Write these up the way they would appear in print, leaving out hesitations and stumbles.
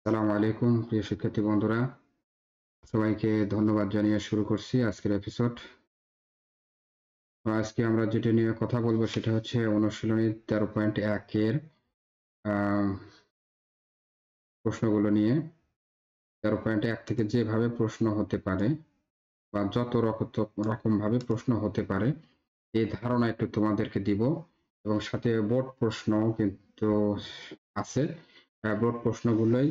আসসালামু আলাইকুম প্রিয় শিক্ষার্থী বন্ধুরা, সবাইকে ধন্যবাদ জানিয়ে শুরু করছি আজকের এপিসোড। আজকে আমরা যেটা নিয়ে কথা বলবো সেটা হচ্ছে অনুশীলনী 13.1 এর প্রশ্নগুলো নিয়ে। 13.1 থেকে যেভাবে প্রশ্ন হতে পারে বা যত রকম ভাবে প্রশ্ন হতে পারে এই ধারণা একটু তোমাদেরকে দিব, এবং সাথে বোর্ড প্রশ্ন কিন্তু আছে। বোর্ড প্রশ্নগুলোই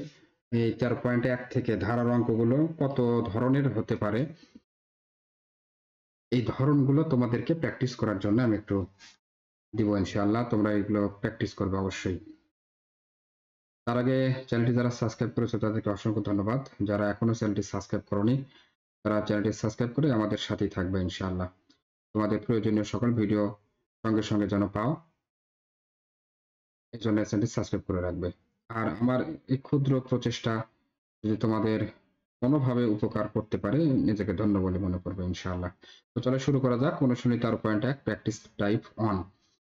এই 13.1 থেকে ধারার অঙ্কগুলো কত ধরনের হতে পারে এই ধরনগুলো তোমাদেরকে প্র্যাকটিস করার জন্য আমি একটু দিব ইনশাআল্লাহ। তোমরা এগুলো প্র্যাকটিস করবে অবশ্যই। তার আগে চ্যানেলটি যারা সাবস্ক্রাইব করেছো তাদেরকে অসংখ্য ধন্যবাদ। যারা এখনো চ্যানেলটি সাবস্ক্রাইব করোনি তারা চ্যানেলটি সাবস্ক্রাইব করে আমাদের সাথেই থাকবে ইনশাআল্লাহ। তোমাদের প্রয়োজনীয় সকল ভিডিও সঙ্গে সঙ্গে যেন পাও, এই জন্য চ্যানেলটি সাবস্ক্রাইব করে রাখবে। আর আমার এই ক্ষুদ্র প্রচেষ্টা যদি তোমাদের কোনোভাবে উপকার করতে পারে, নিজেকে ধন্য বলে মনে করবে ইনশাআল্লাহ। তো চলো শুরু করা যাক। অনুশীলনী 13.1 প্র্যাকটিস টাইপ 1।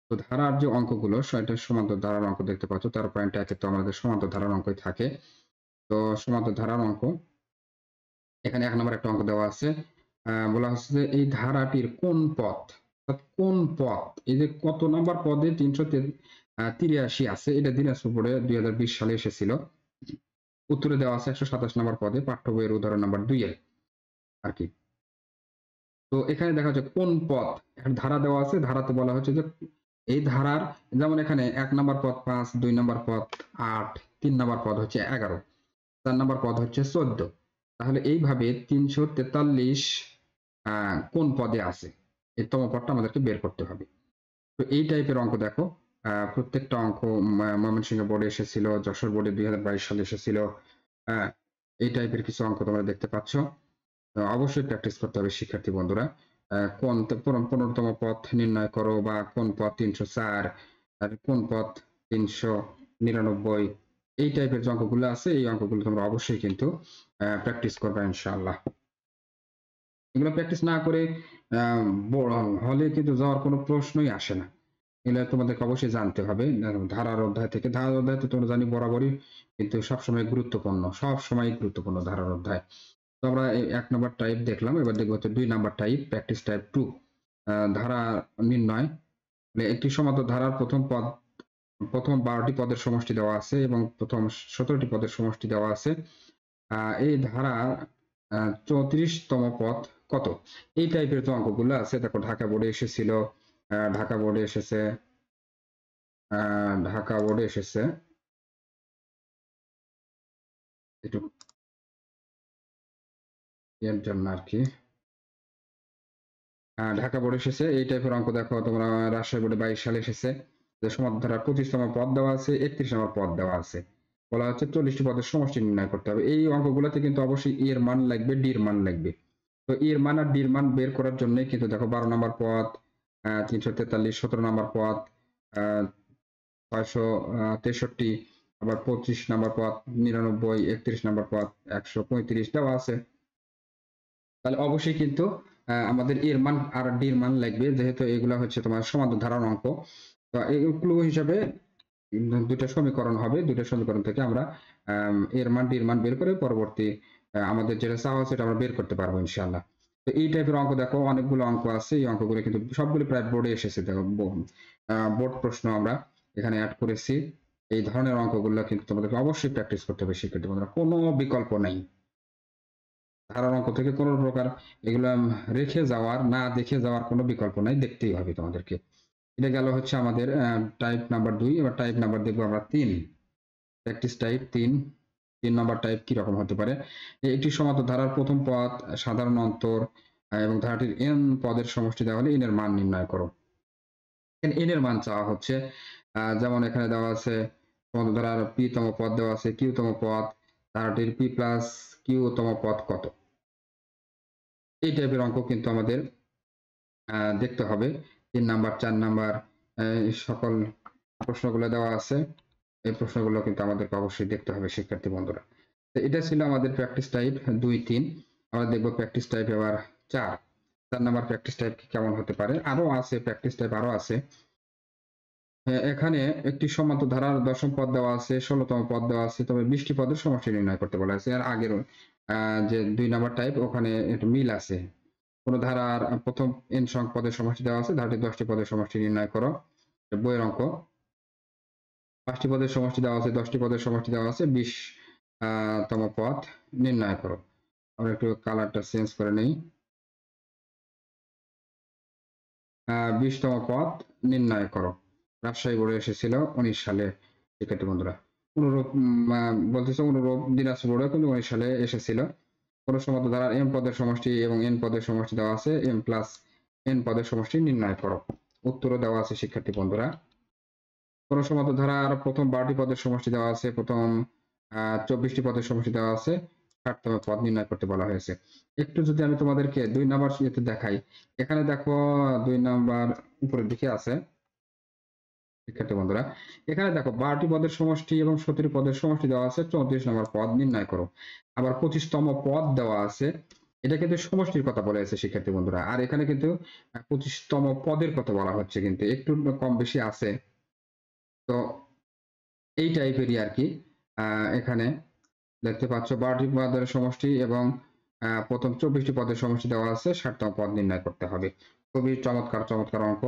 তো ধারার যে অঙ্কগুলো সেটা সমান্তর ধারার অঙ্ক দেখতে পাচ্ছ। 13.1 তো আমাদের সমান্তর ধারার অঙ্কই থাকে। তো সমান্তর ধারার অঙ্ক, এখানে 1 নম্বর একটা অঙ্ক দেওয়া আছে। বলা হচ্ছে যে এই ধারাটির কোন পথ, কোন পথ, এই যে কত নাম্বার পদে 383 আছে, এটা দিনাজপুর বোর্ডে 2020 সালে এসেছিল। উত্তরে দেওয়া আছে 127 নম্বর পদে, পাঠ্য বইয়ের উদাহরণ নাম্বার 2 এর আর কি। তো এখানে দেখা যাচ্ছে কোন পথ, একটা ধারা দেওয়া আছে, ধারাতে বলা হচ্ছে যে এই ধারার, যেমন এখানে 1 নম্বর পদ 5, 2 নম্বর পদ 8, 3 নম্বর পদ হচ্ছে 11, 4 নম্বর পদ হচ্ছে 14। তাহলে এইভাবে 343 কোন পদে আছে, এই তম পদটা আমাদেরকে বের করতে হবে। তো এই টাইপের অঙ্ক দেখো, প্রত্যেকটা অঙ্ক ময়মনসিংহ বোর্ডে এসেছিল, যশোর বোর্ডে 2022 সালে এসেছিল। এই টাইপের কিছু অঙ্ক তোমরা দেখতে পাচ্ছ। অবশ্যই প্র্যাকটিস করতে হবে শিক্ষার্থী বন্ধুরা। কোন 15তম পথ নির্ণয় করো, বা কোন পথ 304, আর কোন পথ 399, এই টাইপের যে অঙ্কগুলো আছে এই অঙ্কগুলো তোমরা অবশ্যই কিন্তু প্র্যাকটিস করবে ইনশাআল্লাহ। এগুলো প্র্যাকটিস না করে হলে কিন্তু যাওয়ার কোনো প্রশ্নই আসে না। এগুলো তোমাদেরকে অবশ্যই জানতে হবে। ধারার অধ্যায় থেকে, ধারার অধ্যায় তো তোমরা জানি বরাবরই কিন্তু সবসময় গুরুত্বপূর্ণ, সবসময় গুরুত্বপূর্ণ ধারার অধ্যায়। তো আমরা 1 নাম্বার টাইপ দেখলাম, এবার দেখবো হচ্ছে 2 নাম্বার টাইপ, প্র্যাকটিস টাইপ 2। ধারা নির্ণয়। একটি সমান্তর ধারার প্রথম 12টি পদের সমষ্টি দেওয়া আছে এবং প্রথম 17টি পদের সমষ্টি দেওয়া আছে। এই ধারা 34তম পদ কত? এই টাইপের যে অঙ্কগুলো আছে, দেখো ঢাকা বোর্ডে এসেছিল, ঢাকা বোর্ডে এসেছে, ঢাকা বোর্ডে এসেছে একটু এর জন্য আর কি। ঢাকা বোর্ডে এসেছে এই টাইপের অঙ্ক। দেখো তোমরা রাজশাহী বোর্ডে 22 সালে এসেছে, যে সমান্তরাল 25তম পদ দেওয়া আছে, 31 নম্বর পদ দেওয়া আছে, বলা হচ্ছে 40টি পদের সমষ্টি নির্ণয় করতে হবে। এই অঙ্কগুলোতে কিন্তু অবশ্যই এর মান লাগবে, ডির মান লাগবে। তো এর মান আর ডির মান বের করার জন্য কিন্তু দেখো 12 নম্বর পদ, 343, 17 নম্বর পদ, 663, আবার 25 নম্বর পদ 99, 31 নম্বর পদ 135 দেওয়া আছে। তাহলে অবশ্যই কিন্তু আমাদের এর মান আর ডির মান লাগবে, যেহেতু এগুলা হচ্ছে তোমার সমান্তর ধারার অঙ্ক। তো এইগুলো হিসাবে দুটো সমীকরণ হবে, দুটো সমীকরণ থেকে আমরা এর মান ডির মান বের করে পরবর্তী আমাদের যেটা চাওয়া আছে সেটা আমরা বের করতে পারবো ইনশাআল্লাহ। তো এই টাইপের অঙ্ক দেখো, অনেকগুলো অঙ্ক আছে, এই অঙ্কগুলো কিন্তু সবগুলো প্রায় বোর্ডে এসেছে। দেখো বোর্ড প্রশ্ন আমরা এখানে অ্যাড করেছি। এই ধরনের অঙ্কগুলো কিন্তু তোমাদেরকে অবশ্যই প্র্যাকটিস করতে হবে শিক্ষার্থী বন্ধুরা, কোনো বিকল্প নাই। ধারার অঙ্ক থেকে কোনো প্রকার এগুলো রেখে যাওয়ার, না দেখে যাওয়ার কোনো বিকল্প নাই, দেখতেই হবে তোমাদেরকে। এটা গেল হচ্ছে আমাদের টাইপ নাম্বার 2। এবার টাইপ নাম্বার দেখবো আমরা 3, প্র্যাকটিস টাইপ 3। 3 নম্বর টাইপ কি রকম হতে পারে? একটি সমান্তর ধারার প্রথম পদ সাধারণ অন্তর এবং ধারাটির n পদের সমষ্টি দেওয়া হলে n এর মান নির্ণয় করো। n এর মান চাওয়া হচ্ছে। যেমন এখানে দেওয়া আছে সমান্তর ধারার p তম পদ দেওয়া আছে, q তম পদ, ধারাটির p প্লাস q তম পদ কত? এই টাইপের অঙ্ক কিন্তু আমাদের দেখতে হবে। 3 নাম্বার, 4 নাম্বার সকল প্রশ্নগুলো দেওয়া আছে। এই প্রশ্নগুলো কিন্তু আমাদেরকে অবশ্যই দেখতে হবে শিক্ষার্থী বন্ধুরা। তো এটা ছিল আমাদের প্র্যাকটিস টাইপ 2, 3। আমরা দেখবো প্র্যাকটিস টাইপ এবার 4। 4 নাম্বার প্র্যাকটিস টাইপ কেমন হতে পারে? আরো আছে প্র্যাকটিস টাইপ, আরো আছে। হ্যাঁ, এখানে একটি সমান্তর ধারার ১০ম পদ দেওয়া আছে, ১৬তম পদ দেওয়া আছে। তবে ২০ টি পদের সমষ্টি নির্ণয় করতে বলা হয়েছে। এর আগের যে ২ নাম্বার টাইপ ওখানে একটু মিল আছে। কোন ধারার ১ম n সংখ্যক পদের সমষ্টি দেওয়া আছে, ধারাটির ১০ টি পদের সমষ্টি নির্ণয় করো। বইয়ের অঙ্ক। ৫ টি পদের সমষ্টি দেওয়া আছে, ১০ টি পদের সমষ্টি দেওয়া আছে, ২০ তম পদ নির্ণয় করো। আমরা একটু কালারটা চেঞ্জ করে নেই। ২০ তম পদ নির্ণয় করো। রাজশাহী বোর্ডে এসেছিল ১৯ সালে। শিক্ষার্থী বন্ধুরা, অনুরূপ বলতেছে অনুরূপ দিনাজপুর বোর্ডে কিন্তু ১৯ সালে এসেছিল। কোন সমান্তর ধারার m পদের সমষ্টি এবং n পদের সমষ্টি দেওয়া আছে, m প্লাস n পদের সমষ্টি নির্ণয় করো। উত্তরও দেওয়া আছে শিক্ষার্থী বন্ধুরা। কোন সমান্তর ধারার প্রথম ১২টি পদের সমষ্টি দেওয়া আছে, প্রথম ২৪টি পদের সমষ্টি দেওয়া আছে, ৬০তম পদ নির্ণয় করতে বলা হয়েছে। একটু যদি আমি তোমাদেরকে ২ নাম্বার ইয়েতে দেখাই, এখানে দেখো ২ নাম্বার উপরের দিকে আছে শিক্ষার্থী বন্ধুরা। এখানে দেখো ১২টি পদের সমষ্টি এবং ১৭ পদের সমষ্টি দেওয়া আছে, ৩৪ নম্বর পদ নির্ণয় করো। আবার ২৫তম পদ দেওয়া আছে, এটা কিন্তু সমষ্টির কথা বলা হয়েছে শিক্ষার্থী বন্ধুরা। আর এখানে কিন্তু ২৫তম পদের কথা বলা হচ্ছে, কিন্তু একটু কম বেশি আছে। তো এই টাইপেরই আর কি। এখানে দেখতে পাচ্ছ ১২টি পদের সমষ্টি এবং প্রথম ২৪টি পদের সমষ্টি দেওয়া আছে, ৬০তম পদ নির্ণয় করতে হবে। খুবই চমৎকার চমৎকার অঙ্ক।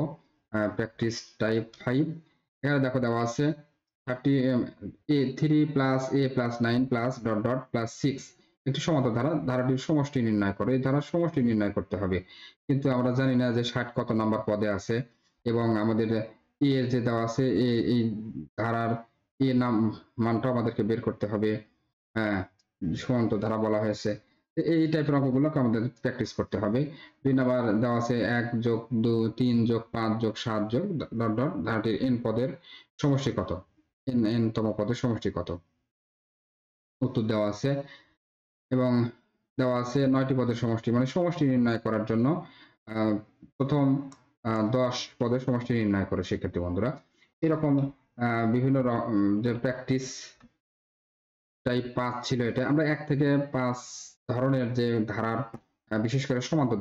Practice type ৫। এখানে দেখো দেওয়া আছে 30 3 plus a plus 9 plus dot dot plus 6 একটি সমান্তর ধারা, ধারাটির সমষ্টি নির্ণয় করো। এই ধারার সমষ্টি নির্ণয় করতে হবে, কিন্তু আমরা জানি না যে ৬০ কত নাম্বার পদে আছে, এবং আমাদের a এর যে দেওয়া আছে এই ধারার a নাম মানটা আমাদেরকে বের করতে হবে। হ্যাঁ, সমান্তর ধারা বলা হয়েছে। এই টাইপের অঙ্কগুলোকে আমাদের প্র্যাকটিস করতে হবে। ২ নাম্বার দেওয়া আছে ১ যোগ ২ ৩ যোগ ৫ যোগ ৭ যোগ ডট ডট ধারাটির n পদের সমষ্টি কত, n তম পদের সমষ্টি কত, উত্তর দেওয়া আছে। এবং দেওয়া আছে ৯টি পদের সমষ্টি, মানে সমষ্টি নির্ণয় করার জন্য প্রথম ১০ পদের সমষ্টি নির্ণয় করে শিক্ষার্থী বন্ধুরা। এরকম বিভিন্ন যে প্র্যাকটিস টাইপ ৫ ছিল এটা। আমরা ১ থেকে ৫ ধরনের যে ধারার, বিশেষ করে সমান্তর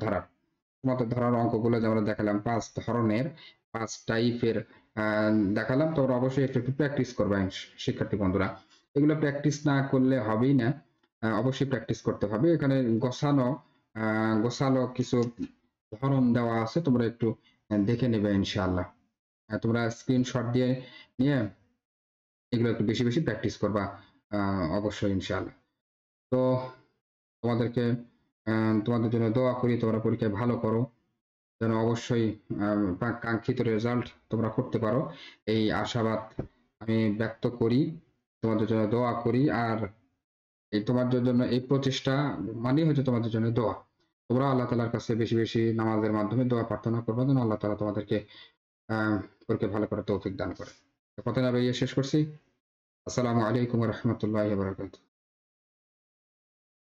ধারার অঙ্কগুলো যে আমরা দেখালাম, ৫ ধরনের ৫ টাইপের দেখালাম। তোমরা অবশ্যই একটু একটু প্র্যাকটিস করবে শিক্ষার্থী বন্ধুরা। এগুলো প্র্যাকটিস না করলে হবেই না, অবশ্যই প্র্যাকটিস করতে হবে। এখানে গোছালো কিছু ধরন দেওয়া আছে, তোমরা একটু দেখে নেবে ইনশাআল্লাহ। তোমরা স্ক্রিনশট দিয়ে নিয়ে এগুলো একটু বেশি বেশি প্র্যাকটিস করবা অবশ্যই ইনশাআল্লাহ। তো তোমাদেরকে তোমাদের জন্য দোয়া করি, তোমরা পরীক্ষায় ভালো করো, যেন অবশ্যই কাঙ্ক্ষিত রেজাল্ট তোমরা করতে পারো, এই আশাবাদ আমি ব্যক্ত করি। তোমাদের জন্য দোয়া করি। আর এই তোমাদের জন্য এই প্রচেষ্টা মানেই হচ্ছে তোমাদের জন্য দোয়া। তোমরা আল্লাহ তাআলার কাছে বেশি বেশি নামাজের মাধ্যমে দোয়া প্রার্থনা করবে, যেন আল্লাহ তাআলা তোমাদেরকে পরীক্ষা ভালো করার তৌফিক দান করে। কথা না বাড়িয়ে শেষ করছি। আসসালামু আলাইকুম ওয়া রাহমাতুল্লাহি ওয়া বারাকাতুহু।